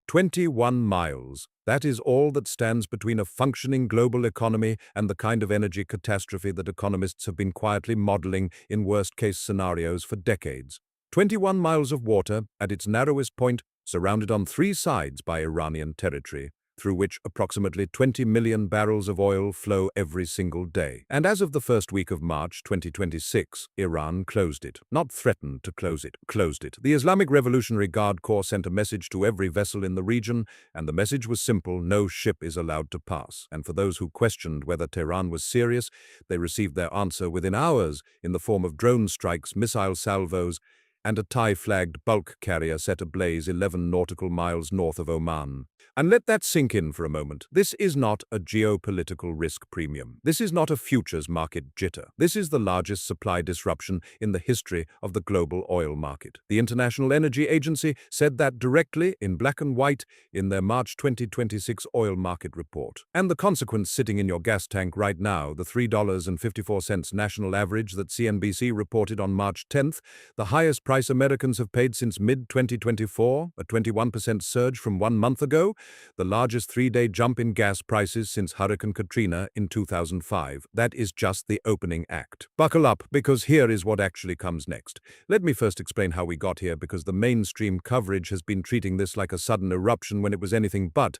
21 miles. That is all that stands between a functioning global economy and the kind of energy catastrophe that economists have been quietly modeling in worst-case scenarios for decades. 21 miles of water, at its narrowest point, surrounded on three sides by Iranian territory, through which approximately 20 million barrels of oil flow every single day. And as of the first week of March 2026, Iran closed it. Not threatened to close it, closed it. The Islamic Revolutionary Guard Corps sent a message to every vessel in the region, and the message was simple: no ship is allowed to pass. And for those who questioned whether Tehran was serious, they received their answer within hours in the form of drone strikes, missile salvos, and a Thai-flagged bulk carrier set ablaze 11 nautical miles north of Oman. And let that sink in for a moment. This is not a geopolitical risk premium. This is not a futures market jitter. This is the largest supply disruption in the history of the global oil market. The International Energy Agency said that directly, in black and white, in their March 2026 oil market report. And the consequence sitting in your gas tank right now, the $3.54 national average that CNBC reported on March 10th, the highest price Americans have paid since mid-2024, a 21% surge from 1 month ago, the largest three-day jump in gas prices since Hurricane Katrina in 2005. That is just the opening act. Buckle up, because here is what actually comes next. Let me first explain how we got here, because the mainstream coverage has been treating this like a sudden eruption when it was anything but.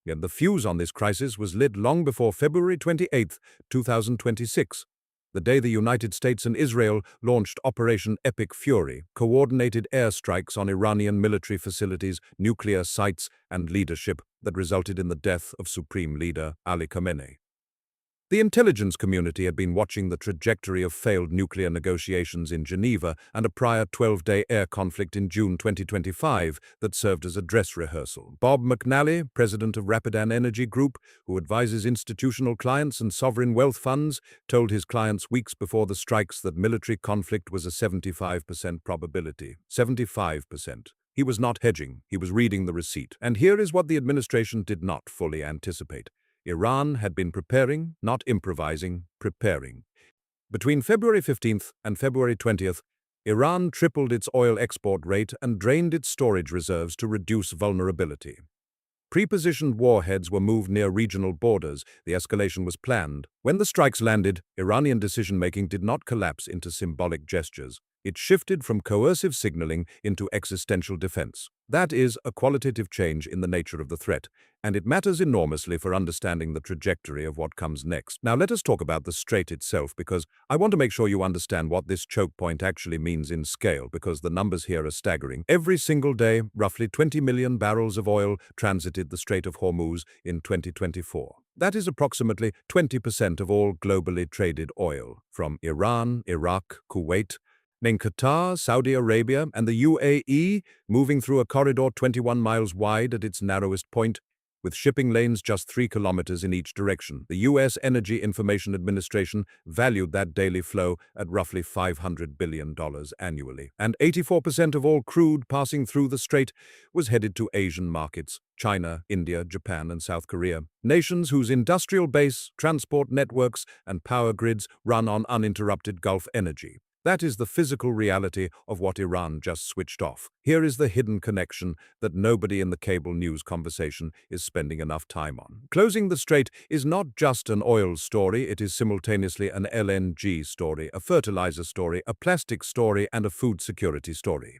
Yet the fuse on this crisis was lit long before February 28, 2026. The day the United States and Israel launched Operation Epic Fury, coordinated airstrikes on Iranian military facilities, nuclear sites, and leadership that resulted in the death of Supreme Leader Ali Khamenei. The intelligence community had been watching the trajectory of failed nuclear negotiations in Geneva and a prior 12-day air conflict in June 2025 that served as a dress rehearsal. Bob McNally, president of Rapidan Energy Group, who advises institutional clients and sovereign wealth funds, told his clients weeks before the strikes that military conflict was a 75% probability. 75%. He was not hedging, he was reading the receipt. And here is what the administration did not fully anticipate. Iran had been preparing, not improvising, preparing. Between February 15th and February 20th, Iran tripled its oil export rate and drained its storage reserves to reduce vulnerability. Pre-positioned warheads were moved near regional borders. The escalation was planned. When the strikes landed, Iranian decision-making did not collapse into symbolic gestures. It shifted from coercive signaling into existential defense. That is a qualitative change in the nature of the threat, and it matters enormously for understanding the trajectory of what comes next. Now let us talk about the strait itself, because I want to make sure you understand what this choke point actually means in scale, because the numbers here are staggering. Every single day, roughly 20 million barrels of oil transited the Strait of Hormuz in 2024. That is approximately 20% of all globally traded oil, from Iran, Iraq, Kuwait, then Qatar, Saudi Arabia, and the UAE, moving through a corridor 21 miles wide at its narrowest point, with shipping lanes just 3 kilometers in each direction. The U.S. Energy Information Administration valued that daily flow at roughly $500 billion annually. And 84% of all crude passing through the strait was headed to Asian markets: China, India, Japan, and South Korea. Nations whose industrial base, transport networks, and power grids run on uninterrupted Gulf energy. That is the physical reality of what Iran just switched off. Here is the hidden connection that nobody in the cable news conversation is spending enough time on. Closing the strait is not just an oil story, it is simultaneously an LNG story, a fertilizer story, a plastic story, and a food security story.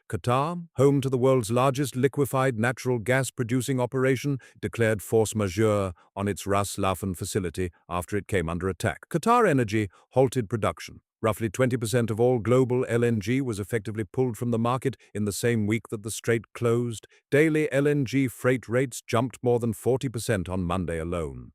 Qatar, home to the world's largest liquefied natural gas producing operation, declared force majeure on its Ras Laffan facility after it came under attack. Qatar Energy halted production. Roughly 20% of all global LNG was effectively pulled from the market in the same week that the strait closed. Daily LNG freight rates jumped more than 40% on Monday alone.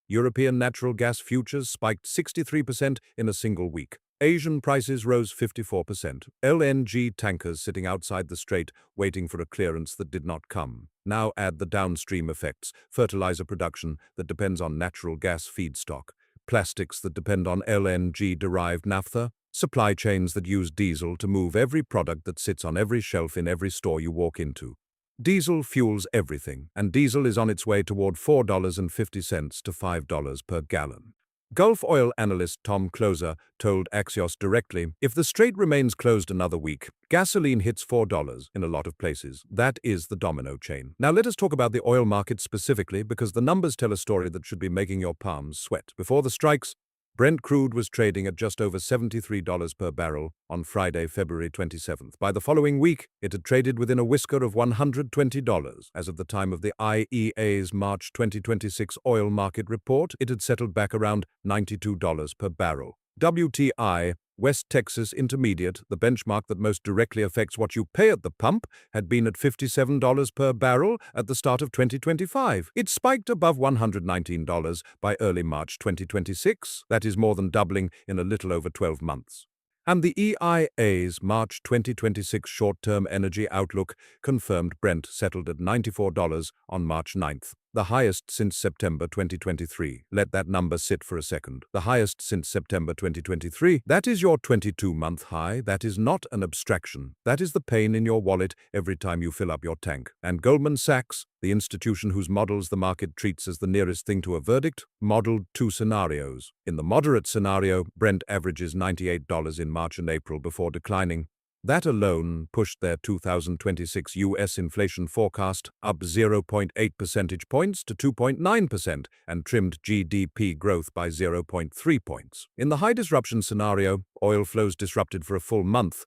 European natural gas futures spiked 63% in a single week. Asian prices rose 54%. LNG tankers sitting outside the strait waiting for a clearance that did not come. Now add the downstream effects: fertilizer production that depends on natural gas feedstock, plastics that depend on LNG-derived naphtha, supply chains that use diesel to move every product that sits on every shelf in every store you walk into. Diesel fuels everything, and diesel is on its way toward $4.50 to $5 per gallon. Gulf oil analyst Tom Closer told Axios directly, if the strait remains closed another week, gasoline hits $4 in a lot of places. That is the domino chain. Now let us talk about the oil market specifically because the numbers tell a story that should be making your palms sweat. Before the strikes, Brent crude was trading at just over $73 per barrel on Friday, February 27th. By the following week, it had traded within a whisker of $120. As of the time of the IEA's March 2026 oil market report, it had settled back around $92 per barrel. WTI, West Texas Intermediate, the benchmark that most directly affects what you pay at the pump, had been at $57 per barrel at the start of 2025. It spiked above $119 by early March 2026. That is more than doubling in a little over 12 months. And the EIA's March 2026 short-term energy outlook confirmed Brent settled at $94 on March 9th, the highest since September 2023. Let that number sit for a second. The highest since September 2023. That is your 22-month high. That is not an abstraction. That is the pain in your wallet every time you fill up your tank. And Goldman Sachs, the institution whose models the market treats as the nearest thing to a verdict, modeled two scenarios. In the moderate scenario, Brent averages $98 in March and April before declining. That alone pushed their 2026 U.S. inflation forecast up 0.8 percentage points to 2.9% and trimmed GDP growth by 0.3 points. In the high disruption scenario, oil flows disrupted for a full month.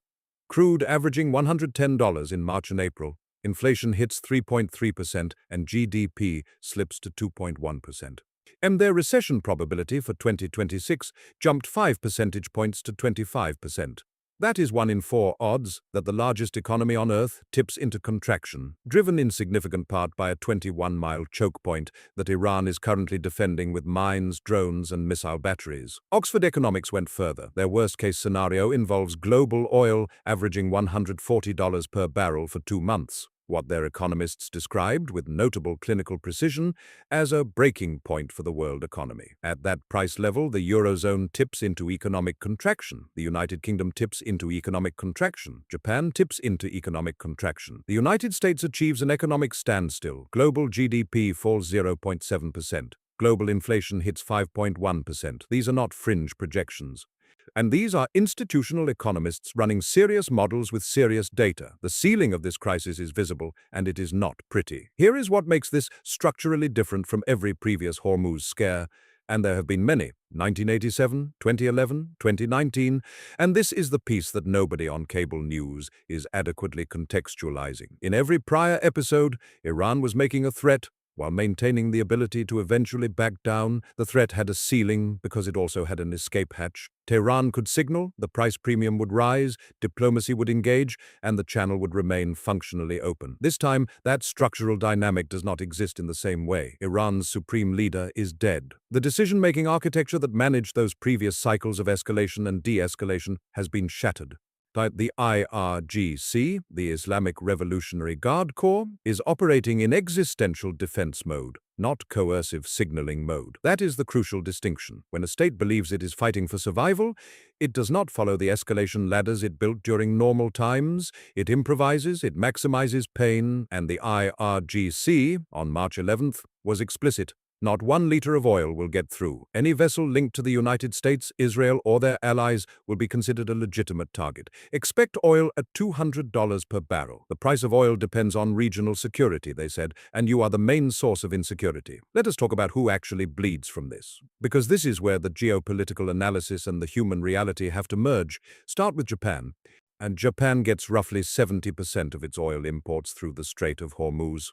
Crude averaging $110 in March and April. Inflation hits 3.3% and GDP slips to 2.1%. And their recession probability for 2026 jumped 5 percentage points to 25%. That is 1 in 4 odds that the largest economy on Earth tips into contraction, driven in significant part by a 21-mile choke point that Iran is currently defending with mines, drones, and missile batteries. Oxford Economics went further. Their worst-case scenario involves global oil averaging $140 per barrel for 2 months. What their economists described with notable clinical precision as a breaking point for the world economy. At that price level, the Eurozone tips into economic contraction. The United Kingdom tips into economic contraction. Japan tips into economic contraction. The United States achieves an economic standstill. Global GDP falls 0.7%. Global inflation hits 5.1%. These are not fringe projections. And these are institutional economists running serious models with serious data. The ceiling of this crisis is visible, and it is not pretty. Here is what makes this structurally different from every previous Hormuz scare, and there have been many, 1987, 2011, 2019, and this is the piece that nobody on cable news is adequately contextualizing. In every prior episode, Iran was making a threat, while maintaining the ability to eventually back down. The threat had a ceiling because it also had an escape hatch. Tehran could signal, the price premium would rise, diplomacy would engage, and the channel would remain functionally open. This time, that structural dynamic does not exist in the same way. Iran's supreme leader is dead. The decision-making architecture that managed those previous cycles of escalation and de-escalation has been shattered. The IRGC, the Islamic Revolutionary Guard Corps, is operating in existential defense mode, not coercive signaling mode. That is the crucial distinction. When a state believes it is fighting for survival, it does not follow the escalation ladders it built during normal times. It improvises, it maximizes pain, and the IRGC, on March 11th, was explicit. Not 1 liter of oil will get through. Any vessel linked to the United States, Israel, or their allies will be considered a legitimate target. Expect oil at $200 per barrel. The price of oil depends on regional security, they said, and you are the main source of insecurity. Let us talk about who actually bleeds from this, because this is where the geopolitical analysis and the human reality have to merge. Start with Japan. And Japan gets roughly 70% of its oil imports through the Strait of Hormuz.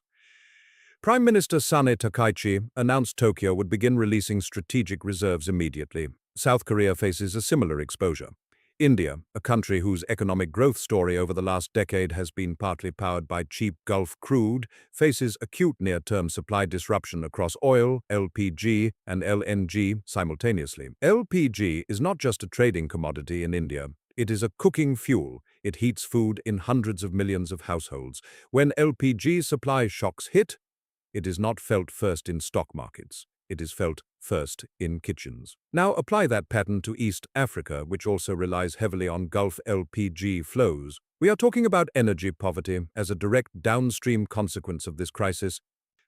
Prime Minister Sane Takaichi announced Tokyo would begin releasing strategic reserves immediately. South Korea faces a similar exposure. India, a country whose economic growth story over the last decade has been partly powered by cheap Gulf crude, faces acute near-term supply disruption across oil, LPG, and LNG simultaneously. LPG is not just a trading commodity in India. It is a cooking fuel. It heats food in hundreds of millions of households. When LPG supply shocks hit, it is not felt first in stock markets. It is felt first in kitchens. Now apply that pattern to East Africa, which also relies heavily on Gulf LPG flows. We are talking about energy poverty as a direct downstream consequence of this crisis.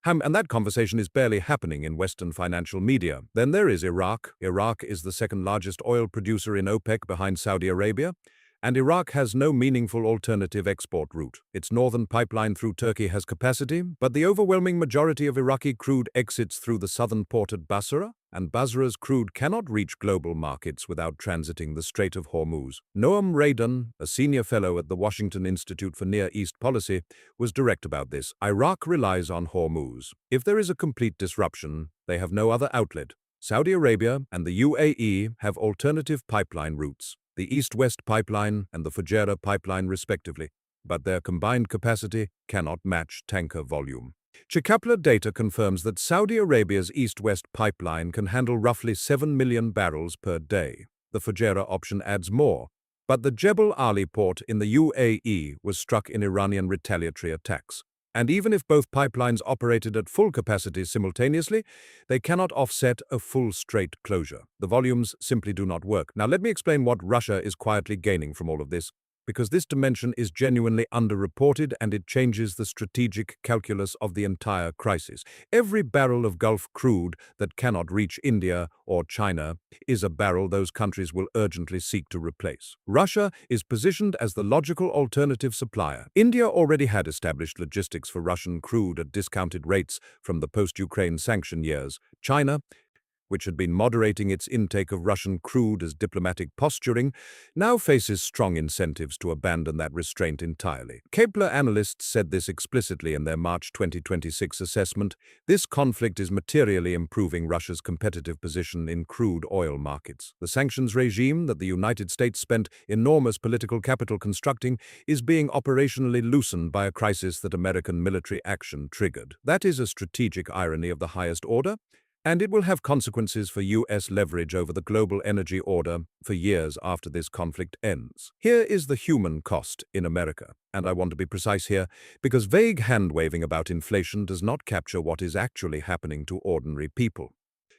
And that conversation is barely happening in Western financial media. Then there is Iraq. Iraq is the second largest oil producer in OPEC behind Saudi Arabia. And Iraq has no meaningful alternative export route. Its northern pipeline through Turkey has capacity, but the overwhelming majority of Iraqi crude exits through the southern port at Basra, and Basra's crude cannot reach global markets without transiting the Strait of Hormuz. Noam Radon, a senior fellow at the Washington Institute for Near East Policy, was direct about this. Iraq relies on Hormuz. If there is a complete disruption, they have no other outlet. Saudi Arabia and the UAE have alternative pipeline routes, the East-West pipeline and the Fujairah pipeline respectively, but their combined capacity cannot match tanker volume. Chikapla data confirms that Saudi Arabia's East-West pipeline can handle roughly 7 million barrels per day. The Fujairah option adds more, but the Jebel Ali port in the UAE was struck in Iranian retaliatory attacks. And even if both pipelines operated at full capacity simultaneously, they cannot offset a full strait closure. The volumes simply do not work. Now let me explain what Russia is quietly gaining from all of this, because this dimension is genuinely underreported and it changes the strategic calculus of the entire crisis. Every barrel of Gulf crude that cannot reach India or China is a barrel those countries will urgently seek to replace. Russia is positioned as the logical alternative supplier. India already had established logistics for Russian crude at discounted rates from the post-Ukraine sanction years. China, which had been moderating its intake of Russian crude as diplomatic posturing, now faces strong incentives to abandon that restraint entirely. Kepler analysts said this explicitly in their March 2026 assessment. This conflict is materially improving Russia's competitive position in crude oil markets. The sanctions regime that the United States spent enormous political capital constructing is being operationally loosened by a crisis that American military action triggered. That is a strategic irony of the highest order, and it will have consequences for U.S. leverage over the global energy order for years after this conflict ends. Here is the human cost in America, and I want to be precise here, because vague hand-waving about inflation does not capture what is actually happening to ordinary people.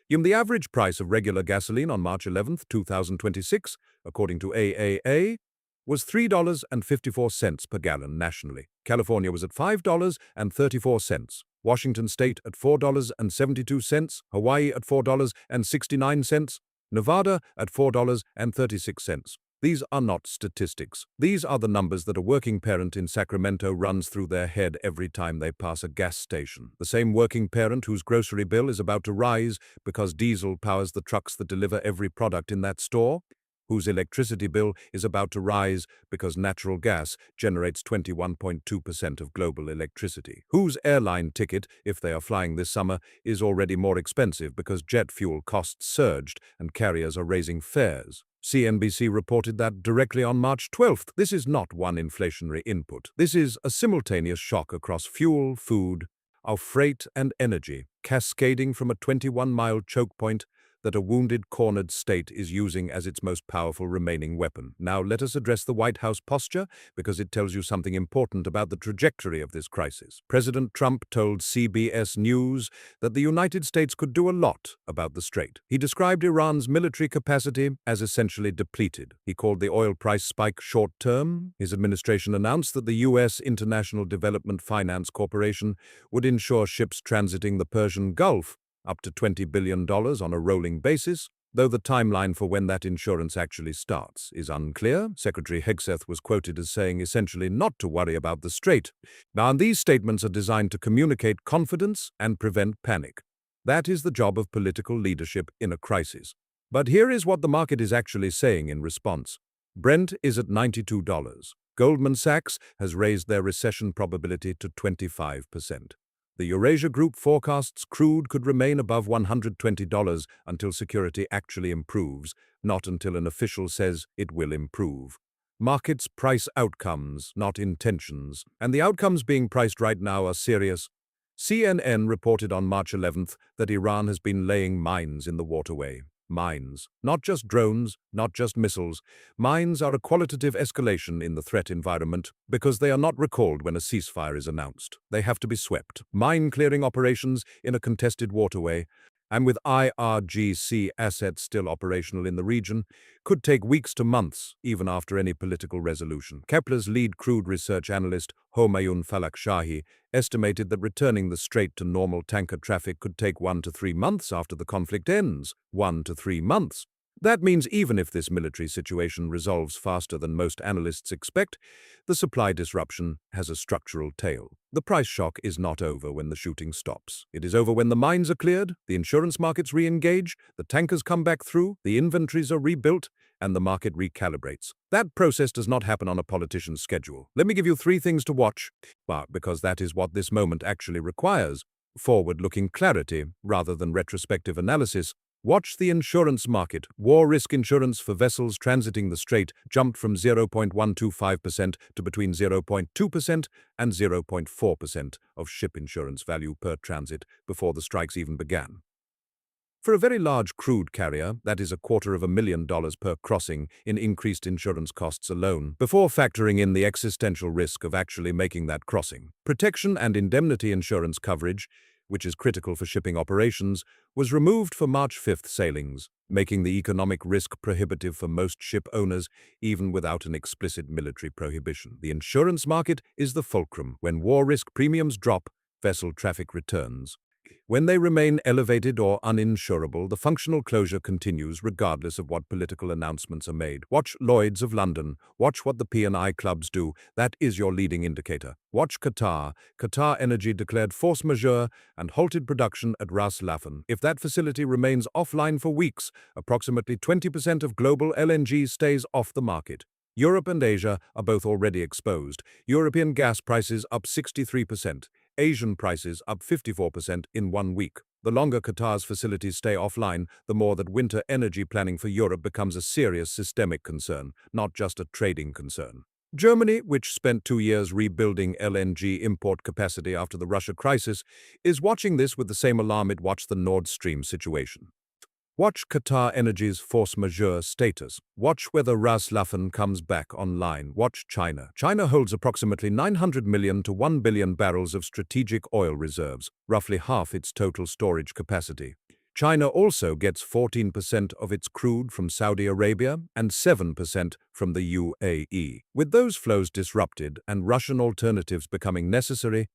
The average price of regular gasoline on March 11, 2026, according to AAA, was $3.54 per gallon nationally. California was at $5.34. Washington State at $4.72, Hawaii at $4.69, Nevada at $4.36. These are not statistics. These are the numbers that a working parent in Sacramento runs through their head every time they pass a gas station. The same working parent whose grocery bill is about to rise because diesel powers the trucks that deliver every product in that store, whose electricity bill is about to rise because natural gas generates 21.2% of global electricity, whose airline ticket, if they are flying this summer, is already more expensive because jet fuel costs surged and carriers are raising fares. CNBC reported that directly on March 12th. This is not one inflationary input. This is a simultaneous shock across fuel, food, our freight and energy, cascading from a 21-mile choke point that a wounded, cornered state is using as its most powerful remaining weapon. Now let us address the White House posture, because it tells you something important about the trajectory of this crisis. President Trump told CBS News that the United States could do a lot about the strait. He described Iran's military capacity as essentially depleted. He called the oil price spike short-term. His administration announced that the U.S. International Development Finance Corporation would ensure ships transiting the Persian Gulf up to $20 billion on a rolling basis, though the timeline for when that insurance actually starts is unclear. Secretary Hegseth was quoted as saying essentially not to worry about the strait. Now, these statements are designed to communicate confidence and prevent panic. That is the job of political leadership in a crisis. But here is what the market is actually saying in response. Brent is at $92. Goldman Sachs has raised their recession probability to 25%. The Eurasia Group forecasts crude could remain above $120 until security actually improves, not until an official says it will improve. Markets price outcomes, not intentions, and the outcomes being priced right now are serious. CNN reported on March 11th that Iran has been laying mines in the waterway. Mines. Not just drones, not just missiles. Mines are a qualitative escalation in the threat environment because they are not recalled when a ceasefire is announced. They have to be swept. Mine-clearing operations in a contested waterway and with IRGC assets still operational in the region, could take weeks to months, even after any political resolution. Kepler's lead crude research analyst, Homayun Falak-Shahi, estimated that returning the strait to normal tanker traffic could take 1 to 3 months after the conflict ends. 1 to 3 months. That means even if this military situation resolves faster than most analysts expect, the supply disruption has a structural tail. The price shock is not over when the shooting stops. It is over when the mines are cleared, the insurance markets re-engage, the tankers come back through, the inventories are rebuilt, and the market recalibrates. That process does not happen on a politician's schedule. Let me give you 3 things to watch, because that is what this moment actually requires. Forward-looking clarity rather than retrospective analysis. Watch the insurance market. War risk insurance for vessels transiting the strait jumped from 0.125% to between 0.2% and 0.4% of ship insurance value per transit before the strikes even began. For a very large crude carrier, that is $250,000 per crossing in increased insurance costs alone, before factoring in the existential risk of actually making that crossing. Protection and indemnity insurance coverage, which is critical for shipping operations, was removed for March 5th sailings, making the economic risk prohibitive for most ship owners, even without an explicit military prohibition. The insurance market is the fulcrum. When war risk premiums drop, vessel traffic returns. When they remain elevated or uninsurable, the functional closure continues regardless of what political announcements are made. Watch Lloyd's of London. Watch what the P&I clubs do. That is your leading indicator. Watch Qatar. Qatar Energy declared force majeure and halted production at Ras Laffan. If that facility remains offline for weeks, approximately 20% of global LNG stays off the market. Europe and Asia are both already exposed. European gas prices up 63%. Asian prices up 54% in 1 week. The longer Qatar's facilities stay offline, the more that winter energy planning for Europe becomes a serious systemic concern, not just a trading concern. Germany, which spent 2 years rebuilding LNG import capacity after the Russia crisis, is watching this with the same alarm it watched the Nord Stream situation. Watch Qatar Energy's force majeure status. Watch whether Ras Laffan comes back online. Watch China. China holds approximately 900 million to 1 billion barrels of strategic oil reserves, roughly half its total storage capacity. China also gets 14% of its crude from Saudi Arabia and 7% from the UAE. With those flows disrupted and Russian alternatives becoming necessary,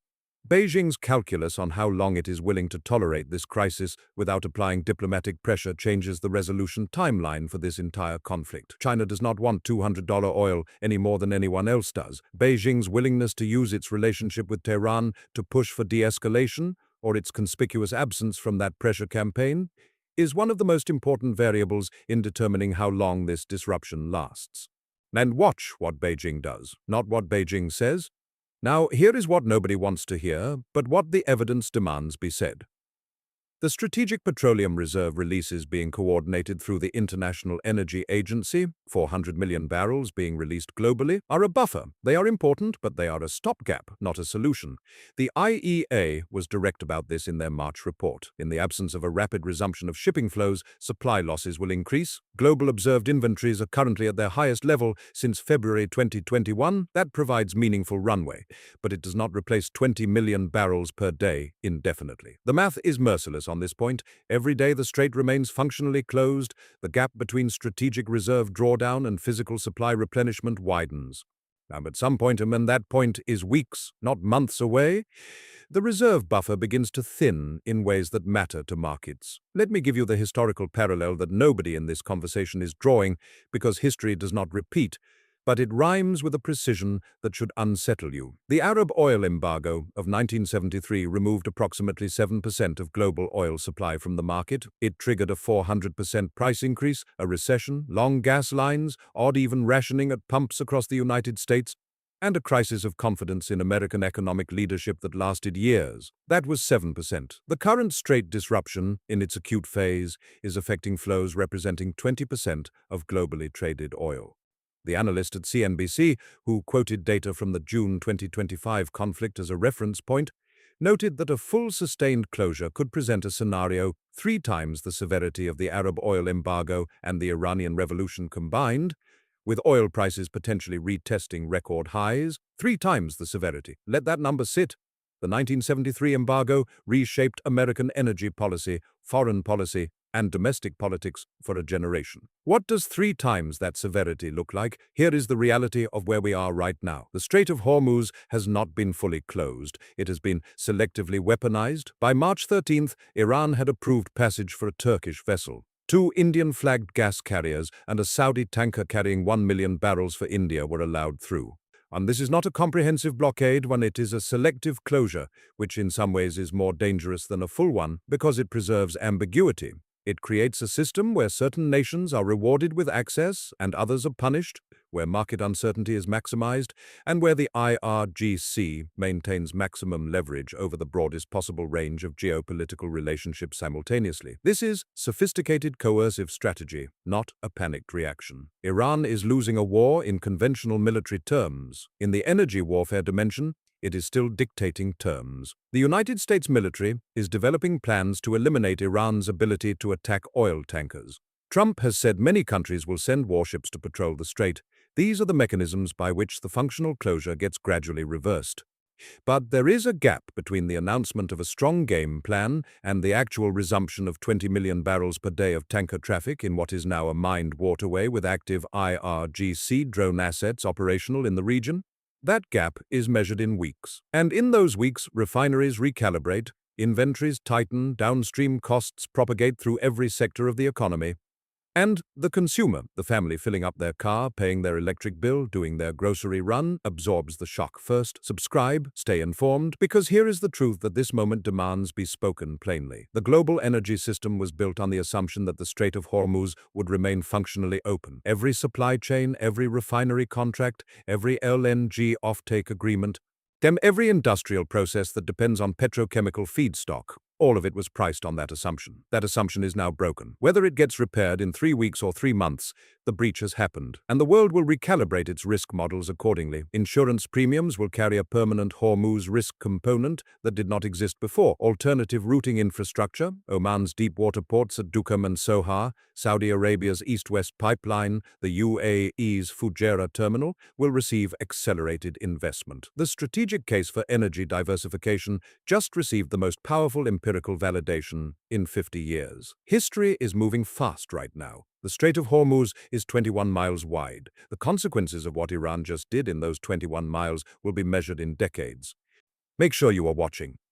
Beijing's calculus on how long it is willing to tolerate this crisis without applying diplomatic pressure changes the resolution timeline for this entire conflict. China does not want $200 oil any more than anyone else does. Beijing's willingness to use its relationship with Tehran to push for de-escalation, or its conspicuous absence from that pressure campaign, is one of the most important variables in determining how long this disruption lasts. And watch what Beijing does, not what Beijing says. Now, here is what nobody wants to hear, but what the evidence demands be said. The Strategic Petroleum Reserve releases being coordinated through the International Energy Agency, 400 million barrels being released globally, are a buffer. They are important, but they are a stopgap, not a solution. The IEA was direct about this in their March report. In the absence of a rapid resumption of shipping flows, supply losses will increase. Global observed inventories are currently at their highest level since February 2021. That provides meaningful runway, but it does not replace 20 million barrels per day indefinitely. The math is merciless on this point. Every day the strait remains functionally closed, the gap between strategic reserve drawdown and physical supply replenishment widens. Now, at some point, and that point is weeks, not months away, the reserve buffer begins to thin in ways that matter to markets. Let me give you the historical parallel that nobody in this conversation is drawing, because history does not repeat, but it rhymes with a precision that should unsettle you. The Arab oil embargo of 1973 removed approximately 7% of global oil supply from the market. It triggered a 400% price increase, a recession, long gas lines, odd-even rationing at pumps across the United States, and a crisis of confidence in American economic leadership that lasted years. That was 7%. The current strait disruption, in its acute phase, is affecting flows representing 20% of globally traded oil. The analyst at CNBC, who quoted data from the June 2025 conflict as a reference point, noted that a full sustained closure could present a scenario 3 times the severity of the Arab oil embargo and the Iranian Revolution combined, with oil prices potentially retesting record highs. 3 times the severity. Let that number sit. The 1973 embargo reshaped American energy policy, foreign policy, and domestic politics for a generation. What does 3 times that severity look like? Here is the reality of where we are right now. The Strait of Hormuz has not been fully closed. It has been selectively weaponized. By March 13th, Iran had approved passage for a Turkish vessel. 2 Indian-flagged gas carriers and a Saudi tanker carrying 1 million barrels for India were allowed through. And this is not a comprehensive blockade when it is a selective closure, which in some ways is more dangerous than a full one because it preserves ambiguity. It creates a system where certain nations are rewarded with access and others are punished, where market uncertainty is maximized, and where the IRGC maintains maximum leverage over the broadest possible range of geopolitical relationships simultaneously. This is sophisticated coercive strategy, not a panicked reaction. Iran is losing a war in conventional military terms. In the energy warfare dimension, it is still dictating terms. The United States military is developing plans to eliminate Iran's ability to attack oil tankers. Trump has said many countries will send warships to patrol the strait. These are the mechanisms by which the functional closure gets gradually reversed. But there is a gap between the announcement of a strong game plan and the actual resumption of 20 million barrels per day of tanker traffic in what is now a mined waterway with active IRGC drone assets operational in the region. That gap is measured in weeks. And in those weeks, refineries recalibrate, inventories tighten, downstream costs propagate through every sector of the economy. And the consumer, the family filling up their car, paying their electric bill, doing their grocery run, absorbs the shock first. Subscribe, stay informed, because here is the truth that this moment demands be spoken plainly. The global energy system was built on the assumption that the Strait of Hormuz would remain functionally open. Every supply chain, every refinery contract, every LNG offtake agreement, every industrial process that depends on petrochemical feedstock, all of it was priced on that assumption. That assumption is now broken. Whether it gets repaired in 3 weeks or 3 months, the breach has happened, and the world will recalibrate its risk models accordingly. Insurance premiums will carry a permanent Hormuz risk component that did not exist before. Alternative routing infrastructure, Oman's deep water ports at Duqm and Sohar, Saudi Arabia's east-west pipeline, the UAE's Fujairah terminal, will receive accelerated investment. The strategic case for energy diversification just received the most powerful empirical validation in 50 years. History is moving fast right now. The Strait of Hormuz is 21 miles wide. The consequences of what Iran just did in those 21 miles will be measured in decades. Make sure you are watching.